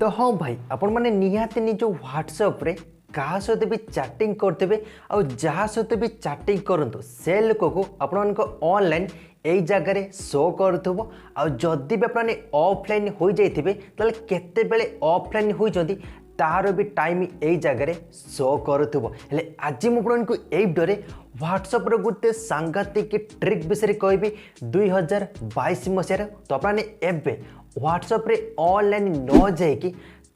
तो हाँ भाई आपण मैंने निहाती निज व्हाट्सएप रे क्या सहित भी चैटिंग करते आ जहाँ सहित भी चैटिंग करूँ से लोक को आपण ऑनलाइन यही जगार शो करूँ आदि भी अपने ऑफलाइन हो जाइए केते ऑफलाइन होती तार भी टाइम यही जगार शो करूँ हेले आज मुझे यही वीडियो व्हाट्सएप गोटे सांघातिक ट्रिक विषय कहबी 2022 मसीह तो अपने एवं व्हाट्सएप रे ऑनलाइन न जाइकी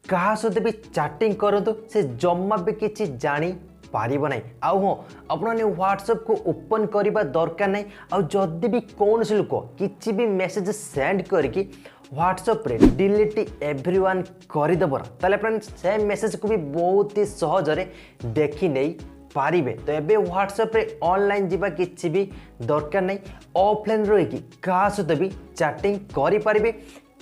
क्या सहित भी चैटिंग करूँ से जमा भी किसी जानी पारिब ना आउ हाँ आपने व्हाट्सएप को ओपन करने दरकार ना आदि भी कौन से लोक किसी भी मेसेज सेंड करके व्हाट्सएप रे डिलीट एवरीवन करदेव ताले अपन से मेसेज को भी बहुत ही सहजरे देखी नहीं पारिबे। तो एबे व्हाट्सएप रे ऑनलाइन जीवा किसी भी दरकार नहीं ऑफलाइन रही क्या सहित भी चैटिंग करि पारिबे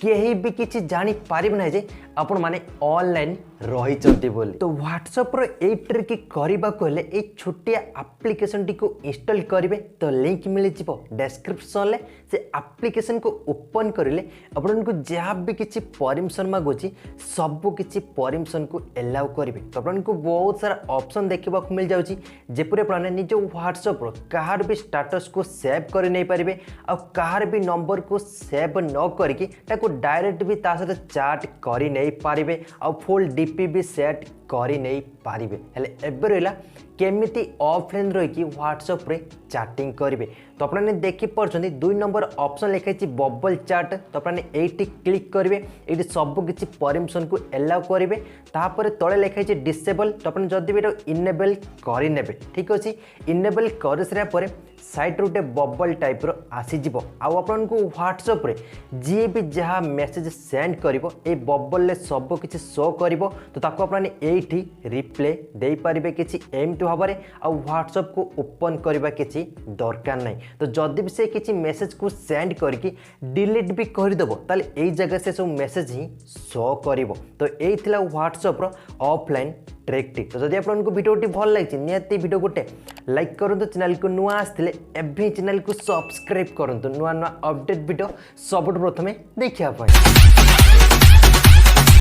केही भी किसी जानी पारिबे ना जे आपण माने ऑनलाइन रही चलती बोली। तो व्हाट्सएप रो ए ट्रिक करबा को हेले ए छोटिया एप्लिकेशन टी को इंस्टॉल करिवे तो लिंक मिल जिवो डिस्क्रिप्शन ले से एप्लिकेशन को ओपन करिले आपण को जहाँ भी किसी परमिशन मागुची सब किसी परमिशन को एलाउ करिवे। तो आपण को बहुत सारा ऑप्शन देखबा को मिल जाउची जेपुरे आपण निज व्हाट्सएप रो कहार भी स्टेटस को सेव कर नहीं पारिबे आ कहार भी नंबर को सेव न करके ताको डायरेक्ट भी ता साथ चैट करि नहीं पारिबे आ फुल डीपी भी सेट करि नहीं पारिबे। हेले एबे रहिला केमिति ऑफलाइन रही व्हाट्सएप रे चैटिंग करेंगे। तो आपने देखी पार्टी 2 नंबर ऑप्शन लिखाई बबल चैट तो आपने ये क्लिक करेंगे ये सब किसी परमिशन को एलाउ करेंगे तापर तले लिखाई डिसेबल तो आपने जदि भी इनेबल करने ठीक अच्छे इनेबल कर सारापर साइट गोटे बबल टाइप आसीज आपन को व्हाट्सएप रे जी भी जहाँ मेसेज सेंड कर बबल सब किसी शो कर तो ताको आपने ये रिप्ले दे पारे किसी एमती भाव में व्हाट्सएप को ओपन करने किसी दरकार नहीं। तो जदि भी से किसी मेसेज को सेंड करके डिलीट भी करदेव ताले यही जगह से सब मेसेज ही शो कर। तो यही थिला व्हाट्सएप रो ऑफलाइन ट्रिक टी। तो जदि आपको वीडियोटी भल लगी निहाती वीडियो गोटे लाइक करूँ चैनल को नुआ आसते एवं चैनल को सब्सक्राइब करूँ नुआ नुआ अपडेट वीडियो सब प्रथमे देखा।